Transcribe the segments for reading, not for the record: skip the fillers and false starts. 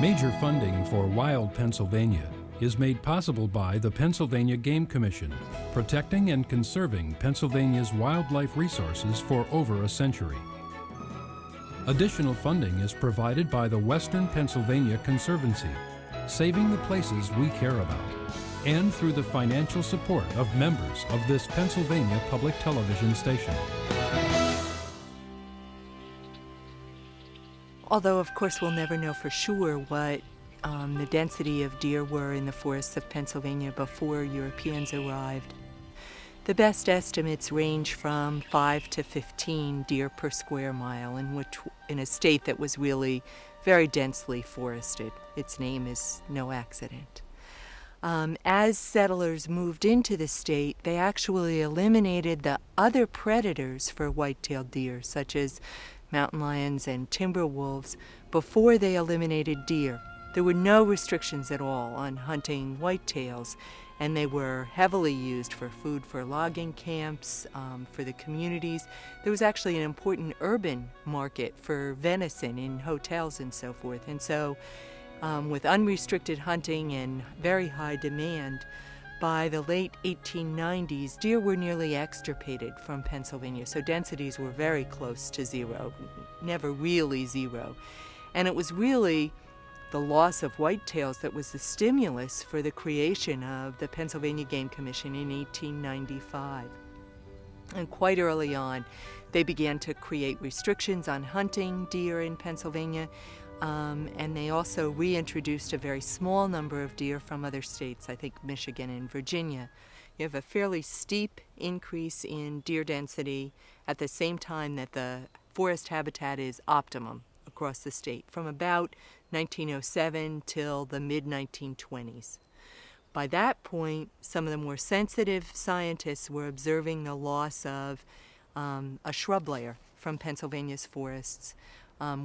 Major funding for Wild Pennsylvania is made possible by the Pennsylvania Game Commission, protecting and conserving Pennsylvania's wildlife resources for over a century. Additional funding is provided by the Western Pennsylvania Conservancy, saving the places we care about, and through the financial support of members of this Pennsylvania public television station. Although, of course, we'll never know for sure what the density of deer were in the forests of Pennsylvania before Europeans arrived. The best estimates range from 5 to 15 deer per square mile, in a state that was really very densely forested. Its name is no accident. As settlers moved into the state, they actually eliminated the other predators for white-tailed deer, such as mountain lions and timber wolves, before they eliminated deer. There were no restrictions at all on hunting whitetails, and they were heavily used for food for logging camps, for the communities. There was actually an important urban market for venison in hotels and so forth. And so with unrestricted hunting and very high demand, by the late 1890s, deer were nearly extirpated from Pennsylvania. So densities were very close to zero, never really zero. And it was really the loss of whitetails that was the stimulus for the creation of the Pennsylvania Game Commission in 1895. And quite early on, they began to create restrictions on hunting deer in Pennsylvania, and they also reintroduced a very small number of deer from other states, I think Michigan and Virginia. You have a fairly steep increase in deer density at the same time that the forest habitat is optimum across the state, from about 1907 till the mid-1920s. By that point, some of the more sensitive scientists were observing the loss of a shrub layer from Pennsylvania's forests,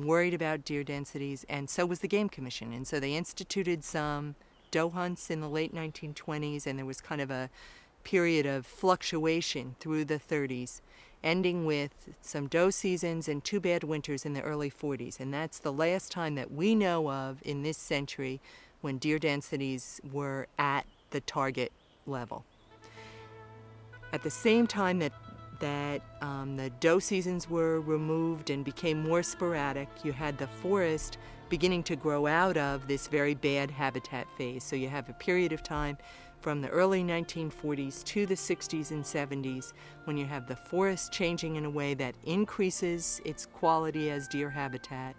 worried about deer densities, and so was the Game Commission. And so they instituted some doe hunts in the late 1920s, and there was kind of a period of fluctuation through the 30s, ending with some doe seasons and 2 bad winters in the early 40s. And that's the last time that we know of in this century when deer densities were at the target level. At the same time that the doe seasons were removed and became more sporadic, you had the forest beginning to grow out of this very bad habitat phase. So you have a period of time from the early 1940s to the 60s and 70s when you have the forest changing in a way that increases its quality as deer habitat,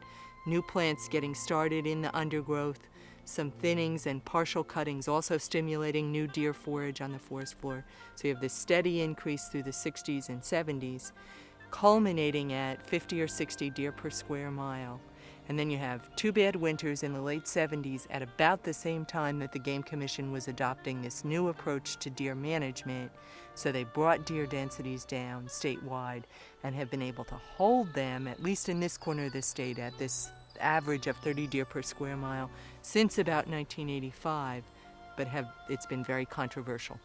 new plants getting started in the undergrowth, some thinnings and partial cuttings also stimulating new deer forage on the forest floor. So you have this steady increase through the 60s and 70s, culminating at 50 or 60 deer per square mile. And then you have 2 bad winters in the late 70s at about the same time that the Game Commission was adopting this new approach to deer management. So they brought deer densities down statewide and have been able to hold them, at least in this corner of the state, at this average of 30 deer per square mile since about 1985, but it's been very controversial.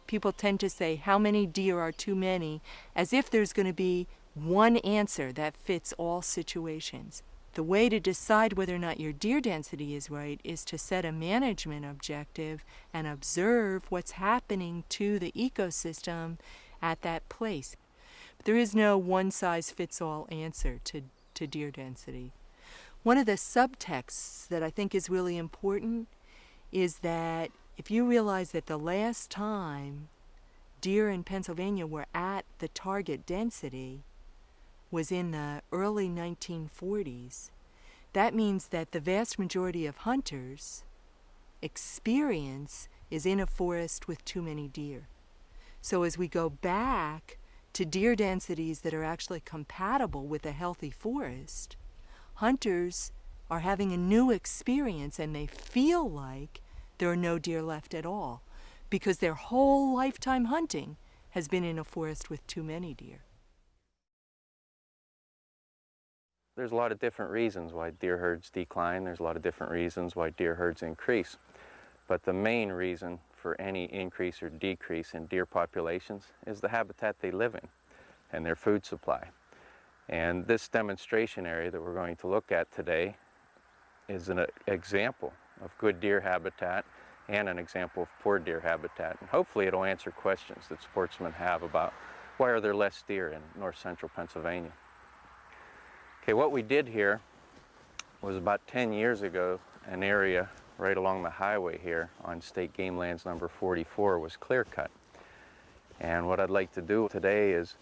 People tend to say, how many deer are too many, as if there's going to be one answer that fits all situations. The way to decide whether or not your deer density is right is to set a management objective and observe what's happening to the ecosystem at that place. But there is no one-size-fits-all answer to deer density. One of the subtexts that I think is really important is that if you realize that the last time deer in Pennsylvania were at the target density was in the early 1940s, that means that the vast majority of hunters' experience is in a forest with too many deer. So as we go back to deer densities that are actually compatible with a healthy forest, hunters are having a new experience and they feel like there are no deer left at all because their whole lifetime hunting has been in a forest with too many deer. There's a lot of different reasons why deer herds decline. There's a lot of different reasons why deer herds increase. But the main reason for any increase or decrease in deer populations is the habitat they live in and their food supply. And this demonstration area that we're going to look at today is an example of good deer habitat and an example of poor deer habitat. And hopefully it'll answer questions that sportsmen have about why are there less deer in north central Pennsylvania. Okay, what we did here was about 10 years ago, an area right along the highway here on State Game Lands number 44 was clear cut. And what I'd like to do today is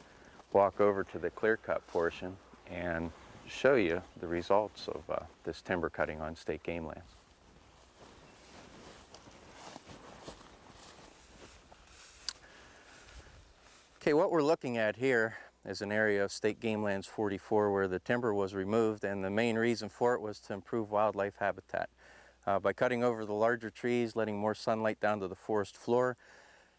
walk over to the clear cut portion and show you the results of this timber cutting on state game lands. Okay, what we're looking at here is an area of State Game Lands 44 where the timber was removed, and the main reason for it was to improve wildlife habitat. By cutting over the larger trees, letting more sunlight down to the forest floor,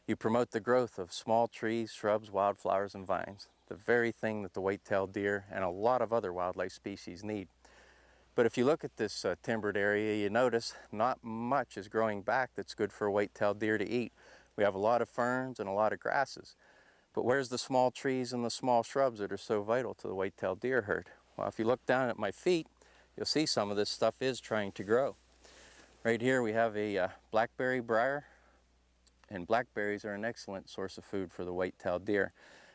you promote the growth of small trees, shrubs, wildflowers, and vines, the very thing that the white-tailed deer and a lot of other wildlife species need. But if you look at this timbered area, you notice not much is growing back that's good for a white-tailed deer to eat. We have a lot of ferns and a lot of grasses. But where's the small trees and the small shrubs that are so vital to the white-tailed deer herd? Well, if you look down at my feet, you'll see some of this stuff is trying to grow. Right here we have a blackberry briar, and blackberries are an excellent source of food for the white-tailed deer.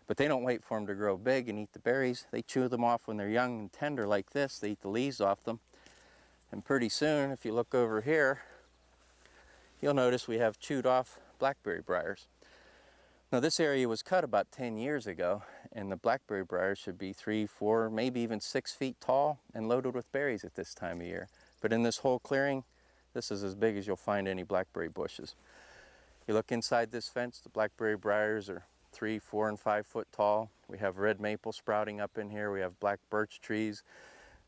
But they don't wait for them to grow big and eat the berries. They chew them off when they're young and tender like this. They eat the leaves off them. And pretty soon, if you look over here, you'll notice we have chewed off blackberry briars. Now this area was cut about 10 years ago, and the blackberry briars should be 3, 4, maybe even 6 feet tall and loaded with berries at this time of year. But in this whole clearing, this is as big as you'll find any blackberry bushes. You look inside this fence, the blackberry briars are 3, 4, and 5 foot tall. We have red maple sprouting up in here. We have black birch trees.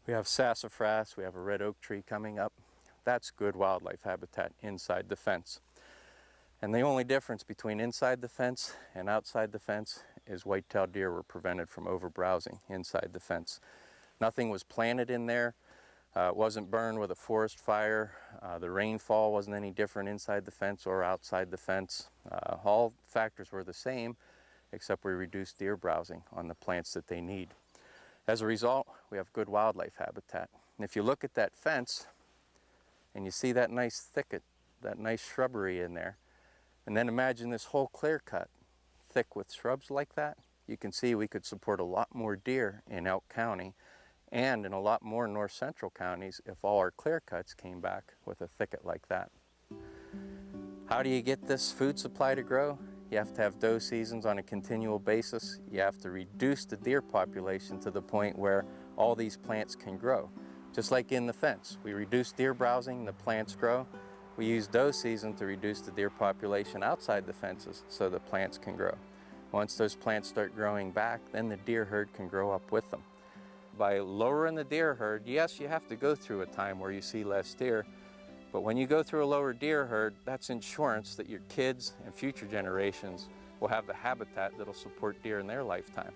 We have sassafras. We have a red oak tree coming up. That's good wildlife habitat inside the fence. And the only difference between inside the fence and outside the fence is white-tailed deer were prevented from overbrowsing inside the fence. Nothing was planted in there. It wasn't burned with a forest fire. The rainfall wasn't any different inside the fence or outside the fence. All factors were the same, except we reduced deer browsing on the plants that they need. As a result, we have good wildlife habitat. And if you look at that fence and you see that nice thicket, that nice shrubbery in there, and then imagine this whole clear cut thick with shrubs like that, you can see we could support a lot more deer in Elk County and in a lot more north central counties if all our clear cuts came back with a thicket like that. How do you get this food supply to grow? You have to have doe seasons on a continual basis. You have to reduce the deer population to the point where all these plants can grow. Just like in the fence, we reduce deer browsing, the plants grow. We use doe season to reduce the deer population outside the fences so the plants can grow. Once those plants start growing back, then the deer herd can grow up with them. By lowering the deer herd, yes, you have to go through a time where you see less deer, but when you go through a lower deer herd, that's insurance that your kids and future generations will have the habitat that'll support deer in their lifetime.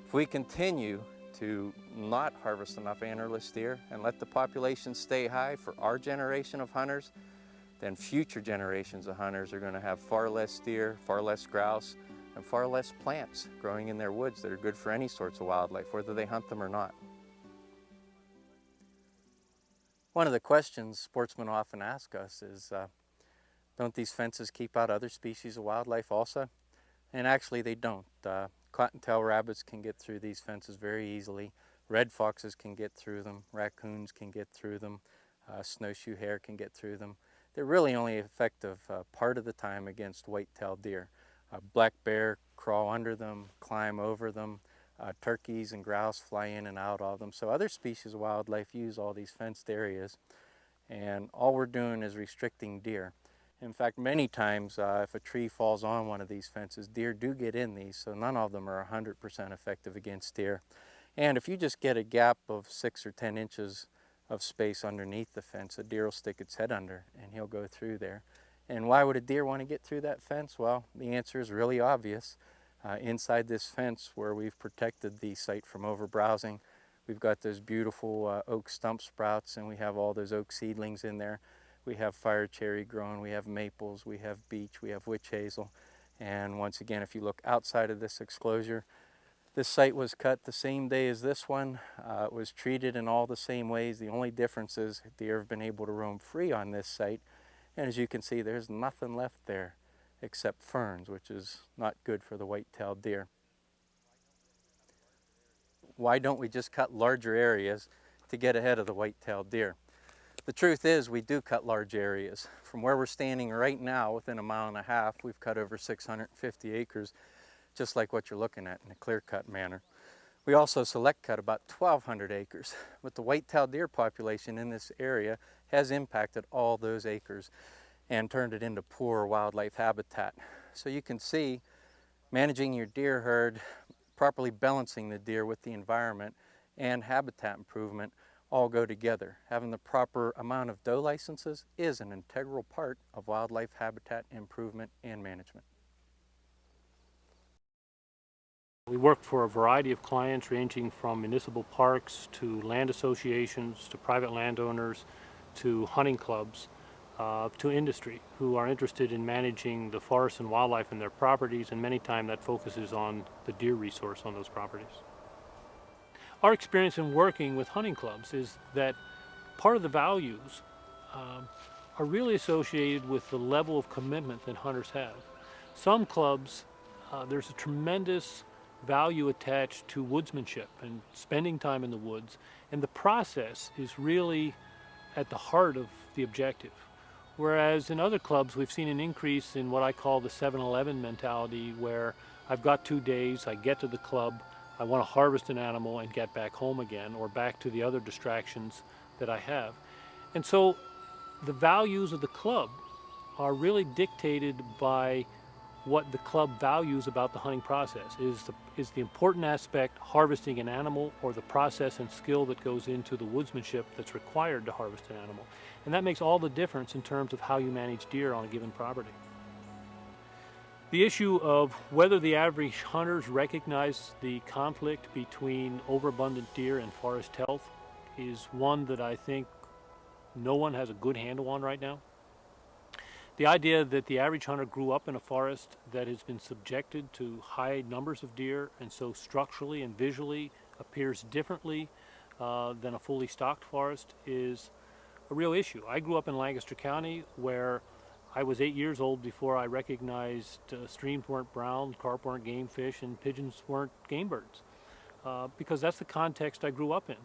If we continue to not harvest enough antlerless deer and let the population stay high for our generation of hunters, then future generations of hunters are going to have far less deer, far less grouse, and far less plants growing in their woods that are good for any sorts of wildlife, whether they hunt them or not. One of the questions sportsmen often ask us is, don't these fences keep out other species of wildlife also? And actually they don't. Cottontail rabbits can get through these fences very easily. Red foxes can get through them. Raccoons can get through them. Snowshoe hare can get through them. They're really only effective part of the time against white-tailed deer. Black bear crawl under them, climb over them. Turkeys and grouse fly in and out of them. So other species of wildlife use all these fenced areas, and all we're doing is restricting deer. In fact, many times if a tree falls on one of these fences, deer do get in these, so none of them are 100% effective against deer. And if you just get a gap of 6 or 10 inches of space underneath the fence, a deer will stick its head under and he'll go through there. And why would a deer want to get through that fence? Well, the answer is really obvious. Inside this fence where we've protected the site from overbrowsing, we've got those beautiful oak stump sprouts, and we have all those oak seedlings in there. We have fire cherry growing, we have maples, we have beech, we have witch hazel. And once again, if you look outside of this exclosure, This site was cut the same day as this one. It was treated in all the same ways. The only difference is deer have been able to roam free on this site. And as you can see, there's nothing left there except ferns, which is not good for the white-tailed deer. Why don't we just cut larger areas to get ahead of the white-tailed deer? The truth is we do cut large areas. From where we're standing right now, within a mile and a half, we've cut over 650 acres, just like what you're looking at in a clear-cut manner. We also select cut about 1,200 acres, but the white-tailed deer population in this area has impacted all those acres and turned it into poor wildlife habitat. So you can see managing your deer herd, properly balancing the deer with the environment, and habitat improvement all go together. Having the proper amount of doe licenses is an integral part of wildlife habitat improvement and management. We work for a variety of clients ranging from municipal parks to land associations to private landowners to hunting clubs to industry who are interested in managing the forest and wildlife in their properties, and many times that focuses on the deer resource on those properties. Our experience in working with hunting clubs is that part of the values are really associated with the level of commitment that hunters have. Some clubs, there's a tremendous value attached to woodsmanship and spending time in the woods, and the process is really at the heart of the objective. Whereas in other clubs we've seen an increase in what I call the 7-Eleven mentality, where I've got 2 days, I get to the club, I want to harvest an animal and get back home again, or back to the other distractions that I have. And so the values of the club are really dictated by what the club values about the hunting process. Is the important aspect harvesting an animal, or the process and skill that goes into the woodsmanship that's required to harvest an animal? And that makes all the difference in terms of how you manage deer on a given property. The issue of whether the average hunters recognize the conflict between overabundant deer and forest health is one that I think no one has a good handle on right now. The idea that the average hunter grew up in a forest that has been subjected to high numbers of deer and so structurally and visually appears differently than a fully stocked forest is a real issue. I grew up in Lancaster County, where I was 8 years old before I recognized streams weren't brown, carp weren't game fish, and pigeons weren't game birds, because that's the context I grew up in.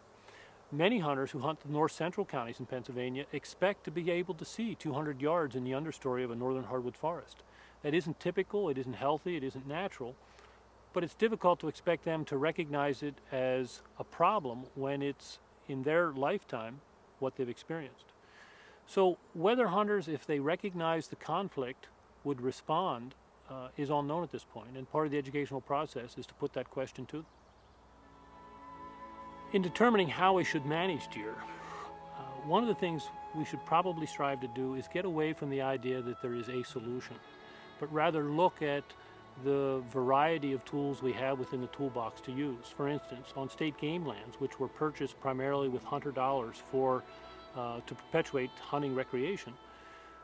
Many hunters who hunt the north central counties in Pennsylvania expect to be able to see 200 yards in the understory of a northern hardwood forest. That isn't typical, it isn't healthy, it isn't natural, but it's difficult to expect them to recognize it as a problem when it's in their lifetime what they've experienced. So whether hunters, if they recognize the conflict, would respond is unknown at this point, and part of the educational process is to put that question to them. In determining how we should manage deer, one of the things we should probably strive to do is get away from the idea that there is a solution, but rather look at the variety of tools we have within the toolbox to use. For instance, on state game lands, which were purchased primarily with hunter dollars to perpetuate hunting recreation,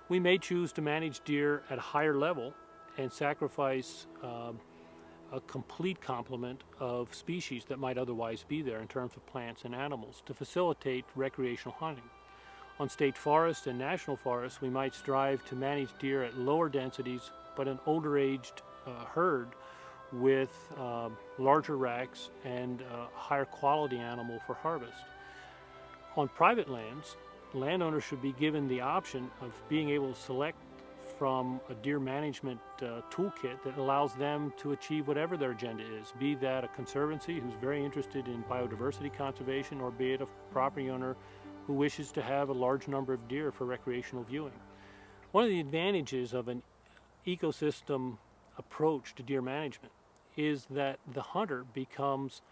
we may choose to manage deer at a higher level and sacrifice a complete complement of species that might otherwise be there in terms of plants and animals to facilitate recreational hunting. On state forests and national forests, we might strive to manage deer at lower densities, but an older aged herd with larger racks and a higher quality animal for harvest. On private lands, landowners should be given the option of being able to select from a deer management toolkit that allows them to achieve whatever their agenda is, be that a conservancy who's very interested in biodiversity conservation, or be it a property owner who wishes to have a large number of deer for recreational viewing. One of the advantages of an ecosystem approach to deer management is that the hunter becomes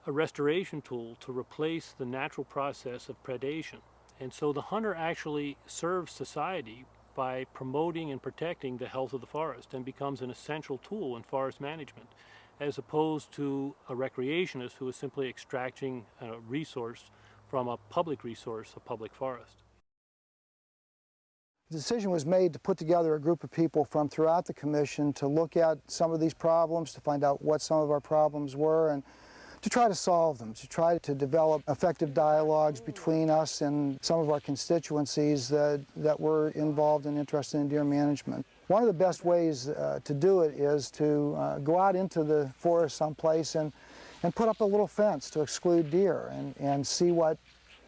a restoration tool to replace the natural process of predation. And so the hunter actually serves society by promoting and protecting the health of the forest, and becomes an essential tool in forest management, as opposed to a recreationist who is simply extracting a resource from a public resource, a public forest. The decision was made to put together a group of people from throughout the commission to look at some of these problems, to find out what some of our problems were, and to try to solve them, to try to develop effective dialogues between us and some of our constituencies that were involved and interested in deer management. One of the best ways to do it is to go out into the forest someplace and put up a little fence to exclude deer and see what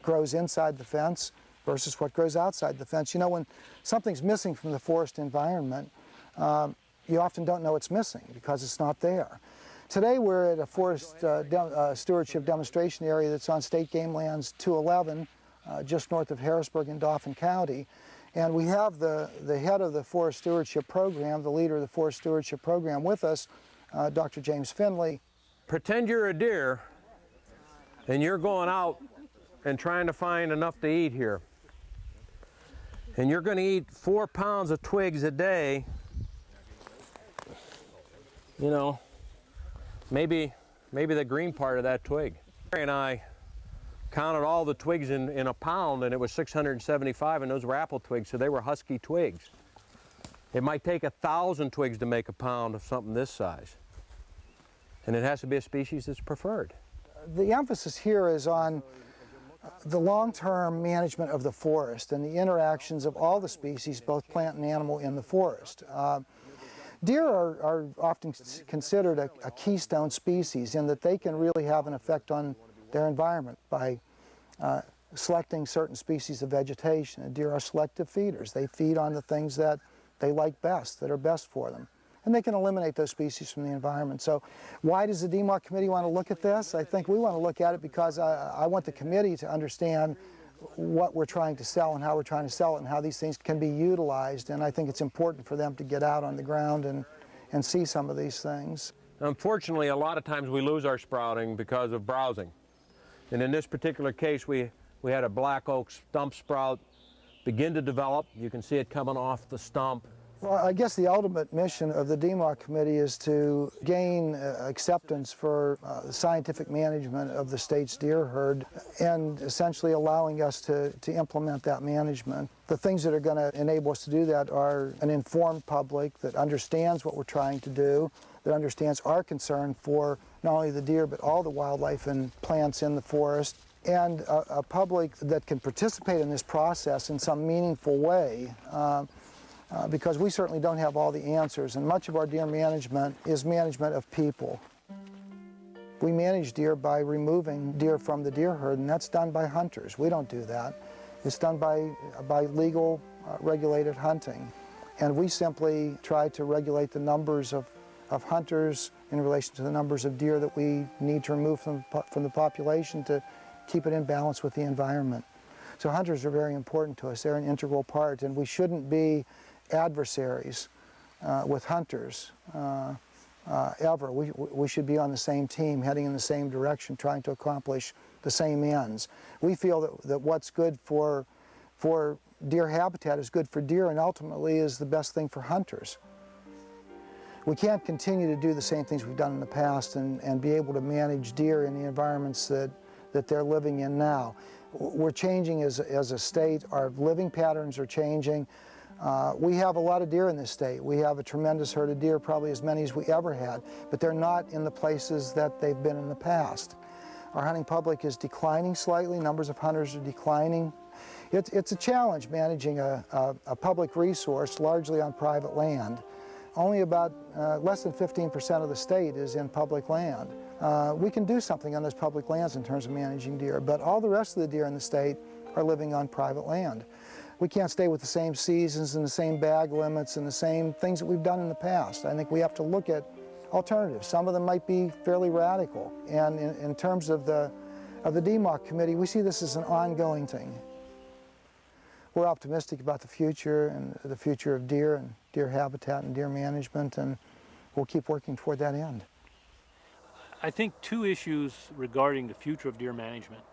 grows inside the fence versus what grows outside the fence. You know, when something's missing from the forest environment, you often don't know it's missing because it's not there. Today we're at a forest stewardship demonstration area that's on State Game Lands 211, just north of Harrisburg in Dauphin County. And we have the head of the forest stewardship program, the leader of the forest stewardship program with us, Dr. James Finley. Pretend you're a deer and you're going out and trying to find enough to eat here. And you're going to eat 4 pounds of twigs a day. You know, maybe the green part of that twig. And I counted all the twigs in a pound, and it was 675, and those were apple twigs, so they were husky twigs. It might take 1,000 twigs to make a pound of something this size. And it has to be a species that's preferred. The emphasis here is on the long-term management of the forest and the interactions of all the species, both plant and animal, in the forest. Deer are often considered a keystone species in that they can really have an effect on their environment by selecting certain species of vegetation. And deer are selective feeders. They feed on the things that they like best, that are best for them. And they can eliminate those species from the environment. So why does the DMARC committee want to look at this? I think we want to look at it because I want the committee to understand what we're trying to sell and how we're trying to sell it and how these things can be utilized. And I think it's important for them to get out on the ground and see some of these things. Unfortunately, a lot of times we lose our sprouting because of browsing. And in this particular case, we had a black oak stump sprout begin to develop. You can see it coming off the stump. Well, I guess the ultimate mission of the DMARC committee is to gain acceptance for the scientific management of the state's deer herd and essentially allowing us to implement that management. The things that are going to enable us to do that are an informed public that understands what we're trying to do, that understands our concern for not only the deer but all the wildlife and plants in the forest, and a public that can participate in this process in some meaningful way. Because we certainly don't have all the answers, and much of our deer management is management of people. We manage deer by removing deer from the deer herd, and that's done by hunters. We don't do that. It's done by legal, regulated hunting. And we simply try to regulate the numbers of hunters in relation to the numbers of deer that we need to remove from the population to keep it in balance with the environment. So hunters are very important to us. They're an integral part, and we shouldn't be adversaries with hunters ever. We should be on the same team, heading in the same direction, trying to accomplish the same ends. We feel that what's good for deer habitat is good for deer and ultimately is the best thing for hunters. We can't continue to do the same things we've done in the past and be able to manage deer in the environments that they're living in now. We're changing as a state. Our living patterns are changing. We have a lot of deer in this state. We have a tremendous herd of deer, probably as many as we ever had, but they're not in the places that they've been in the past. Our hunting public is declining slightly. Numbers of hunters are declining. It's a challenge managing a public resource largely on private land. Only about less than 15% of the state is in public land. We can do something on those public lands in terms of managing deer, but all the rest of the deer in the state are living on private land. We can't stay with the same seasons and the same bag limits and the same things that we've done in the past. I think we have to look at alternatives. Some of them might be fairly radical. And in terms of the DMARC committee, we see this as an ongoing thing. We're optimistic about the future and the future of deer and deer habitat and deer management, and we'll keep working toward that end. I think two issues regarding the future of deer management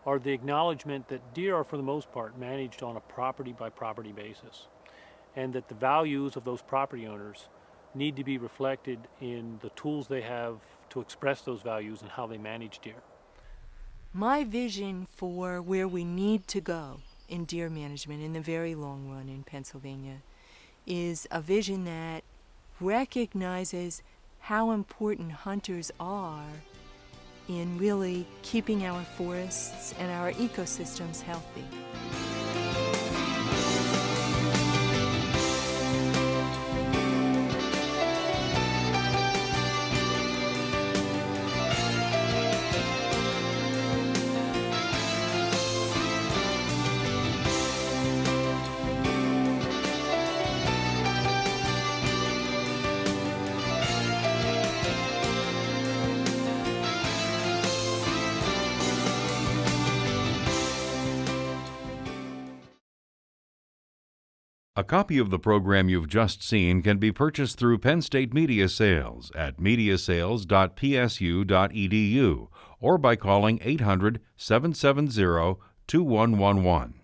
are the acknowledgement that deer are for the most part managed on a property by property basis, and that the values of those property owners need to be reflected in the tools they have to express those values and how they manage deer. My vision for where we need to go in deer management in the very long run in Pennsylvania is a vision that recognizes how important hunters are in really keeping our forests and our ecosystems healthy. A copy of the program you've just seen can be purchased through Penn State Media Sales at mediasales.psu.edu or by calling 800-770-2111.